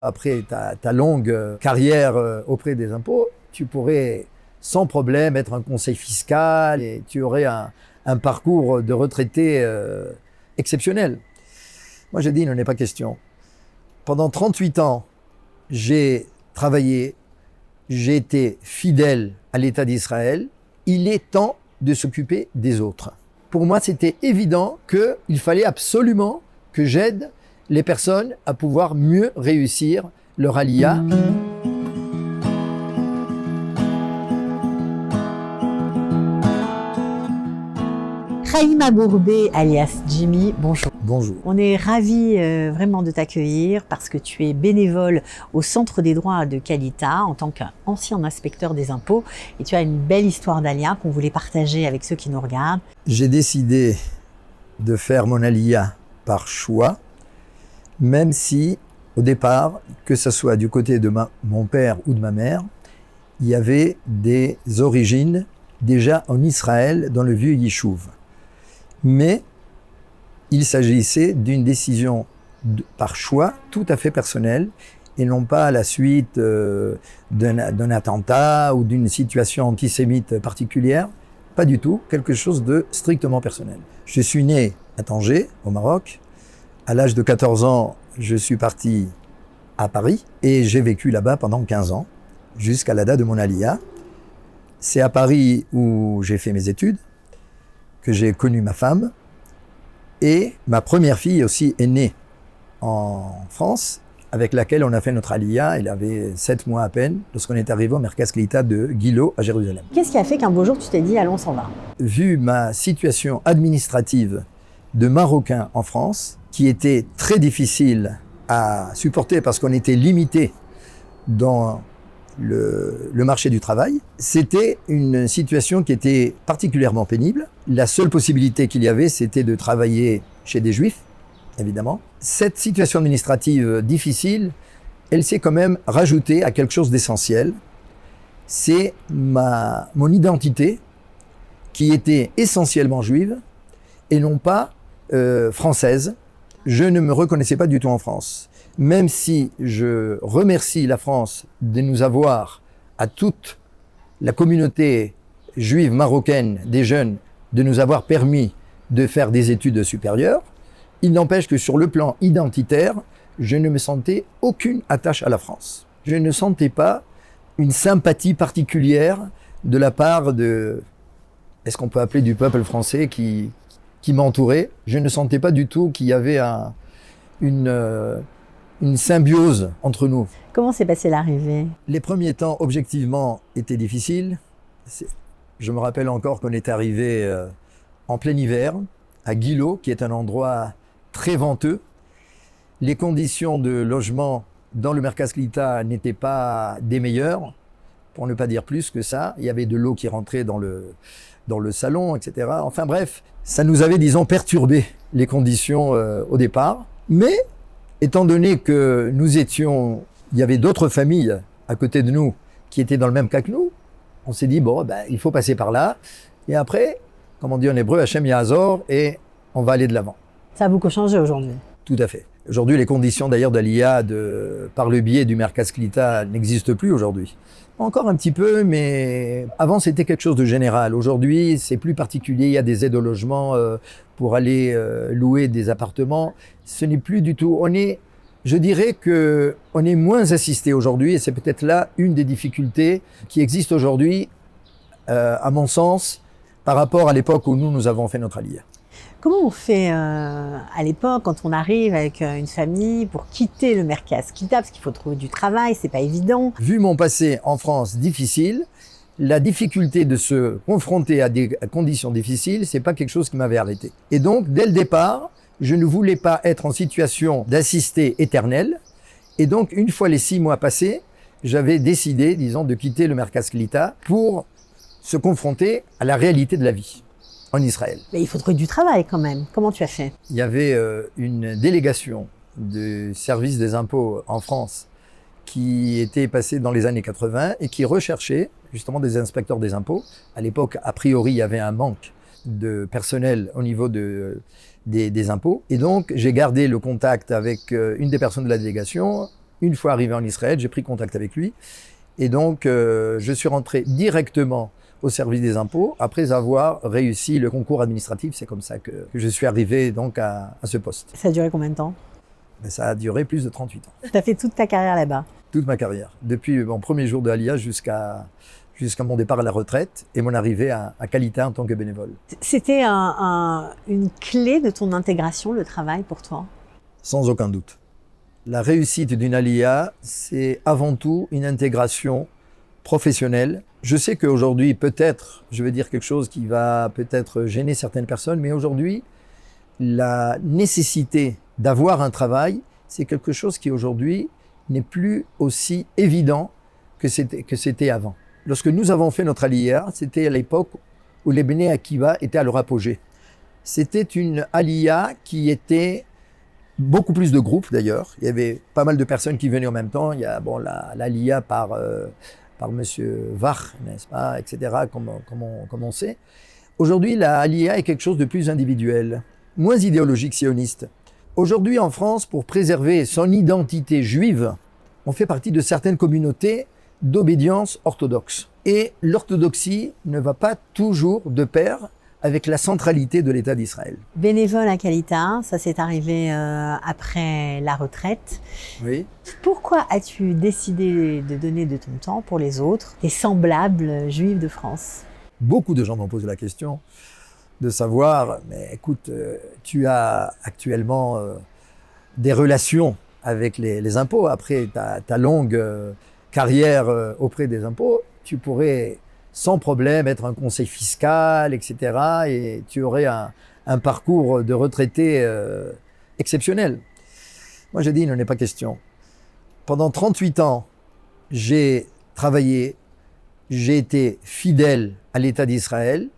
Après ta longue carrière auprès des impôts, tu pourrais sans problème être un conseil fiscal et tu aurais un parcours de retraité exceptionnel. Moi, j'ai dit, il n'en est pas question. Pendant 38 ans, j'ai travaillé, j'ai été fidèle à l'État d'Israël. Il est temps de s'occuper des autres. Pour moi, c'était évident qu'il fallait absolument que j'aide les personnes à pouvoir mieux réussir leur aliyah. Chaim Abourbé, alias Jimmy, bonjour. Bonjour. On est ravis vraiment de t'accueillir parce que tu es bénévole au Centre des droits de Kalita en tant qu'ancien inspecteur des impôts et tu as une belle histoire d'aliyah qu'on voulait partager avec ceux qui nous regardent. J'ai décidé de faire mon aliyah par choix, même si au départ, que ce soit du côté de mon père ou de ma mère, il y avait des origines déjà en Israël dans le vieux Yishuv. Mais il s'agissait d'une décision par choix tout à fait personnelle et non pas à la suite d'un attentat ou d'une situation antisémite particulière. Pas du tout, quelque chose de strictement personnel. Je suis né à Tanger, au Maroc. À l'âge de 14 ans, je suis parti à Paris et j'ai vécu là-bas pendant 15 ans, jusqu'à la date de mon aliyah. C'est à Paris où j'ai fait mes études, que j'ai connu ma femme, et ma première fille aussi est née en France, avec laquelle on a fait notre aliyah. Elle avait 7 mois à peine, lorsqu'on est arrivé au Merkaz Klita de Gilo à Jérusalem. Qu'est-ce qui a fait qu'un beau jour tu t'es dit « allons, on s'en va » ? Vu ma situation administrative de Marocain en France, qui était très difficile à supporter parce qu'on était limité dans le marché du travail, c'était une situation qui était particulièrement pénible. La seule possibilité qu'il y avait, c'était de travailler chez des juifs, évidemment. Cette situation administrative difficile, elle s'est quand même rajoutée à quelque chose d'essentiel. C'est mon identité qui était essentiellement juive et non pas française. Je ne me reconnaissais pas du tout en France. Même si je remercie la France de nous avoir, à toute la communauté juive marocaine des jeunes, de nous avoir permis de faire des études supérieures, il n'empêche que sur le plan identitaire, je ne me sentais aucune attache à la France. Je ne sentais pas une sympathie particulière de la part de, est-ce qu'on peut appeler du peuple français qui m'entourait. Je ne sentais pas du tout qu'il y avait une symbiose entre nous. Comment s'est passée l'arrivée ? Les premiers temps, objectivement, étaient difficiles. Je me rappelle encore qu'on est arrivé en plein hiver, à Gilo, qui est un endroit très venteux. Les conditions de logement dans le Merkaz Klita n'étaient pas des meilleures, pour ne pas dire plus que ça. Il y avait de l'eau qui rentrait dans le salon, etc. Enfin bref, ça nous avait, disons, perturbé les conditions au départ. Mais étant donné que il y avait d'autres familles à côté de nous qui étaient dans le même cas que nous, on s'est dit, il faut passer par là. Et après, comme on dit en hébreu, Hachem Yahazor, et on va aller de l'avant. Ça a beaucoup changé aujourd'hui. Tout à fait. Aujourd'hui, les conditions d'ailleurs d'aliyah par le biais du Merkaz Klita n'existent plus aujourd'hui. Encore un petit peu, mais avant c'était quelque chose de général. Aujourd'hui, c'est plus particulier. Il y a des aides au logement pour aller louer des appartements. Ce n'est plus du tout. Je dirais que on est moins assisté aujourd'hui, et c'est peut-être là une des difficultés qui existent aujourd'hui, à mon sens, par rapport à l'époque où nous avons fait notre aliyah. Comment on fait à l'époque quand on arrive avec une famille pour quitter le Merkaz Klita, parce qu'il faut trouver du travail, c'est pas évident. Vu mon passé en France difficile, la difficulté de se confronter à des conditions difficiles, c'est pas quelque chose qui m'avait arrêté. Et donc, dès le départ, je ne voulais pas être en situation d'assister éternel. Et donc, une fois les 6 mois passés, j'avais décidé, disons, de quitter le Merkaz Klita pour se confronter à la réalité de la vie en Israël. Mais il faut trouver du travail quand même. Comment tu as fait ? Il y avait une délégation du service des impôts en France qui était passée dans les années 80 et qui recherchait justement des inspecteurs des impôts. À l'époque, a priori, il y avait un manque de personnel au niveau des impôts. Et donc, j'ai gardé le contact avec une des personnes de la délégation Une fois arrivé en Israël, j'ai pris contact avec lui. Et donc, je suis rentré directement au service des impôts après avoir réussi le concours administratif. C'est comme ça que je suis arrivé donc à ce poste. Ça a duré combien de temps? Mais ça a duré plus de 38 ans. Tu as fait toute ta carrière là-bas? Toute ma carrière. Depuis mon premier jour de Aliyah jusqu'à mon départ à la retraite et mon arrivée à Kalita en tant que bénévole. C'était une clé de ton intégration, le travail pour toi? Sans aucun doute. La réussite d'une Aliyah, c'est avant tout une intégration professionnelle. Je sais qu'aujourd'hui, peut-être, je vais dire quelque chose qui va peut-être gêner certaines personnes, mais aujourd'hui, la nécessité d'avoir un travail, c'est quelque chose qui aujourd'hui n'est plus aussi évident que c'était avant. Lorsque nous avons fait notre Aliyah, c'était à l'époque où les Bnei Akiva étaient à leur apogée. C'était une Aliyah qui était beaucoup plus de groupes d'ailleurs. Il y avait pas mal de personnes qui venaient en même temps. Il y a l'Aliyah par Monsieur Vach, n'est-ce pas, etc., comme on sait. Aujourd'hui, la Aliyah est quelque chose de plus individuel, moins idéologique sioniste. Aujourd'hui, en France, pour préserver son identité juive, on fait partie de certaines communautés d'obédience orthodoxe. Et l'orthodoxie ne va pas toujours de pair avec la centralité de l'État d'Israël. Bénévole à Kalita, ça s'est arrivé après la retraite. Oui. Pourquoi as-tu décidé de donner de ton temps pour les autres, tes semblables juifs de France? Beaucoup de gens m'ont posé la question de savoir, mais écoute, tu as actuellement des relations avec les impôts. Après ta longue carrière auprès des impôts, tu pourrais sans problème être un conseil fiscal, etc. Et tu aurais un parcours de retraité exceptionnel. Moi, j'ai dit, il n'en est pas question. Pendant 38 ans, j'ai travaillé, j'ai été fidèle à l'État d'Israël.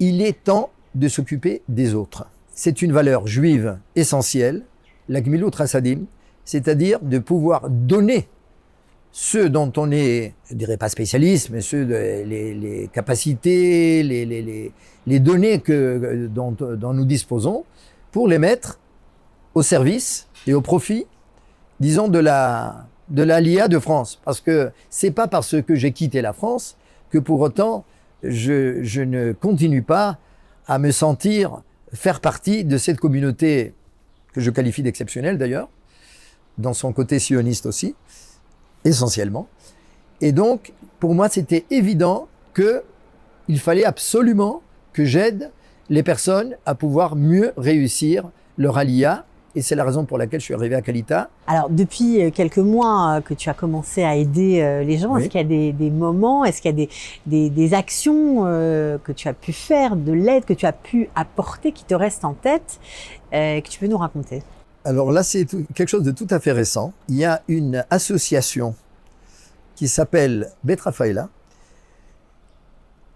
Il est temps de s'occuper des autres. C'est une valeur juive essentielle, la Gmilut Chasadim, c'est-à-dire de pouvoir donner ceux dont on est, je dirais pas spécialiste, mais les capacités, les données dont nous disposons, pour les mettre au service et au profit, disons, de l'Aliyah de France. Parce que c'est pas parce que j'ai quitté la France que pour autant je ne continue pas à me sentir faire partie de cette communauté que je qualifie d'exceptionnelle d'ailleurs, dans son côté sioniste aussi, essentiellement. Et donc, pour moi, c'était évident qu'il fallait absolument que j'aide les personnes à pouvoir mieux réussir leur Aliyah. Et c'est la raison pour laquelle je suis arrivé à Kalita. Alors, depuis quelques mois que tu as commencé à aider les gens, oui. Est-ce qu'il y a des moments, est-ce qu'il y a des actions que tu as pu faire, de l'aide que tu as pu apporter qui te restent en tête, que tu peux nous raconter? Alors là, c'est quelque chose de tout à fait récent. Il y a une association qui s'appelle Bet Rafaela,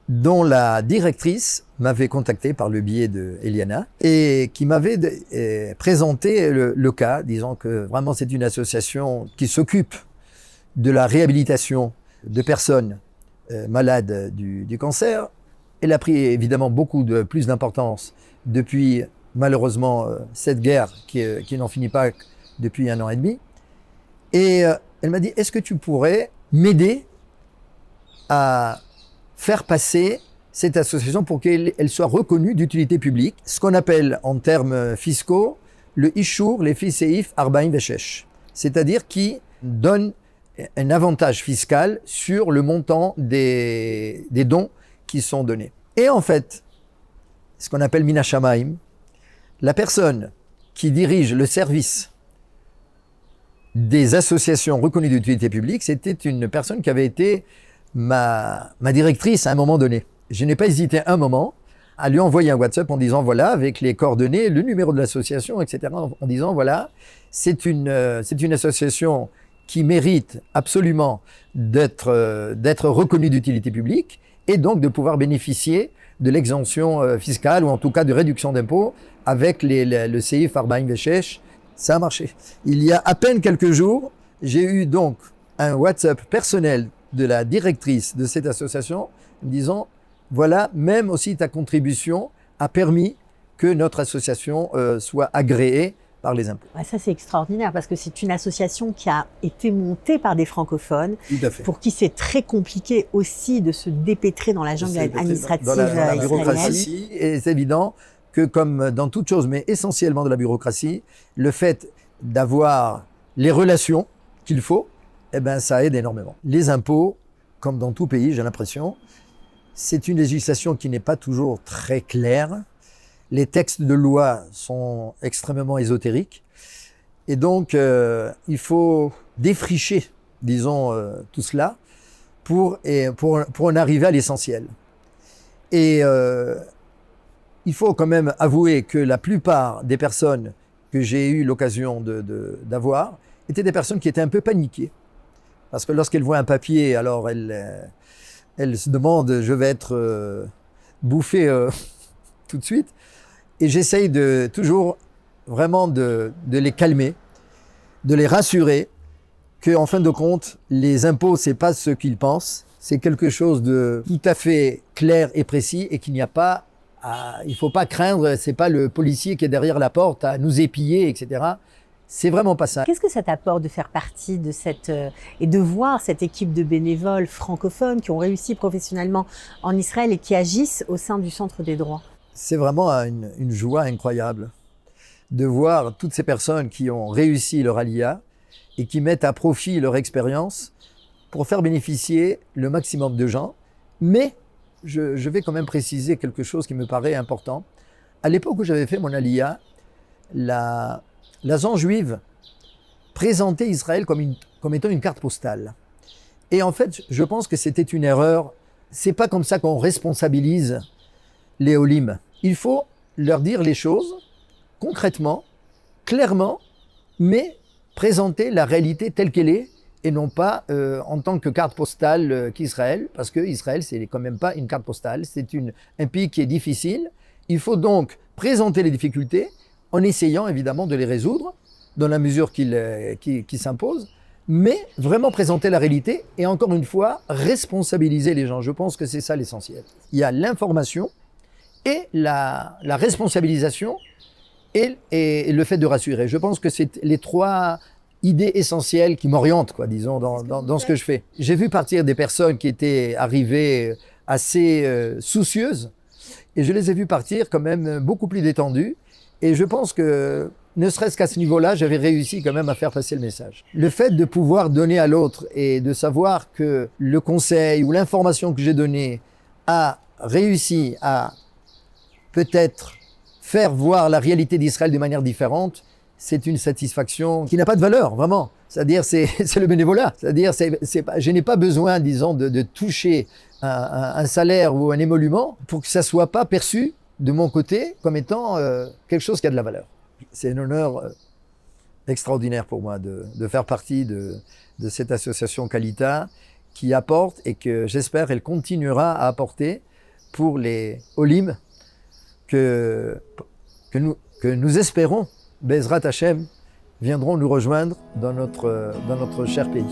dont la directrice m'avait contacté par le biais de Eliana et qui m'avait présenté le cas, disant que vraiment c'est une association qui s'occupe de la réhabilitation de personnes malades du cancer. Elle a pris évidemment beaucoup plus d'importance depuis malheureusement cette guerre qui n'en finit pas depuis 1 an et demi. Et elle m'a dit, est-ce que tu pourrais m'aider à faire passer cette association pour qu'elle soit reconnue d'utilité publique, ce qu'on appelle en termes fiscaux le Ishur Lefi Seif 46, c'est-à-dire qui donne un avantage fiscal sur le montant des dons qui sont donnés. Et en fait, ce qu'on appelle Min HaShamayim, la personne qui dirige le service des associations reconnues d'utilité publique, c'était une personne qui avait été ma directrice à un moment donné. Je n'ai pas hésité un moment à lui envoyer un WhatsApp en disant voilà, avec les coordonnées, le numéro de l'association, etc. En disant voilà, c'est une association qui mérite absolument d'être reconnue d'utilité publique et donc de pouvoir bénéficier de l'exemption fiscale ou en tout cas de réduction d'impôts avec le Seif 46. Ça a marché. Il y a à peine quelques jours, j'ai eu donc un WhatsApp personnel de la directrice de cette association me disant voilà, même aussi ta contribution a permis que notre association soit agréée par les impôts. Ouais, ça, c'est extraordinaire parce que c'est une association qui a été montée par des francophones, Tout à fait. pour qui c'est très compliqué aussi de se dépêtrer dans la jungle administrative dans la israélienne. bureaucratie. Et c'est évident que, comme dans toute chose, mais essentiellement de la bureaucratie, le fait d'avoir les relations qu'il faut, eh ben, ça aide énormément. Les impôts, comme dans tout pays, j'ai l'impression, c'est une législation qui n'est pas toujours très claire. Les textes de loi sont extrêmement ésotériques. Et donc, il faut défricher, disons, tout cela pour en arriver à l'essentiel. Et il faut quand même avouer que la plupart des personnes que j'ai eu l'occasion d'avoir étaient des personnes qui étaient un peu paniquées. Parce que lorsqu'elles voient un papier, alors elles se demandent, je vais être bouffé tout de suite. Et j'essaye toujours vraiment de les calmer, de les rassurer qu'en fin de compte, les impôts, c'est pas ce qu'ils pensent. C'est quelque chose de tout à fait clair et précis et qu'il n'y a pas il faut pas craindre, c'est pas le policier qui est derrière la porte à nous épier, etc. C'est vraiment pas ça. Qu'est-ce que ça t'apporte de faire partie de et de voir cette équipe de bénévoles francophones qui ont réussi professionnellement en Israël et qui agissent au sein du Centre des droits? C'est vraiment une joie incroyable de voir toutes ces personnes qui ont réussi leur alia et qui mettent à profit leur expérience pour faire bénéficier le maximum de gens. Mais je vais quand même préciser quelque chose qui me paraît important. À l'époque où j'avais fait mon alia, la zone juive présentait Israël comme étant une carte postale. Et en fait, je pense que c'était une erreur. C'est pas comme ça qu'on responsabilise les Olim. Il faut leur dire les choses concrètement, clairement, mais présenter la réalité telle qu'elle est et non pas en tant que carte postale qu'Israël, parce que Israël, c'est quand même pas une carte postale, c'est un pays qui est difficile. Il faut donc présenter les difficultés en essayant évidemment de les résoudre dans la mesure qui s'impose, mais vraiment présenter la réalité et encore une fois, responsabiliser les gens. Je pense que c'est ça l'essentiel. Il y a l'information et la responsabilisation et le fait de rassurer. Je pense que c'est les trois idées essentielles qui m'orientent, quoi, disons, dans ce que je fais. J'ai vu partir des personnes qui étaient arrivées assez soucieuses et je les ai vues partir quand même beaucoup plus détendues. Et je pense que, ne serait-ce qu'à ce niveau-là, j'avais réussi quand même à faire passer le message. Le fait de pouvoir donner à l'autre et de savoir que le conseil ou l'information que j'ai donnée a réussi à peut-être faire voir la réalité d'Israël de manière différente, c'est une satisfaction qui n'a pas de valeur, vraiment. C'est-à-dire, c'est le bénévolat. C'est-à-dire, je n'ai pas besoin, disons, de toucher un salaire ou un émolument pour que ça soit pas perçu de mon côté comme étant quelque chose qui a de la valeur. C'est un honneur extraordinaire pour moi de faire partie de cette association Kalita qui apporte et que j'espère elle continuera à apporter pour les Olim que nous espérons, Bezrat Hashem, viendront nous rejoindre dans notre cher pays.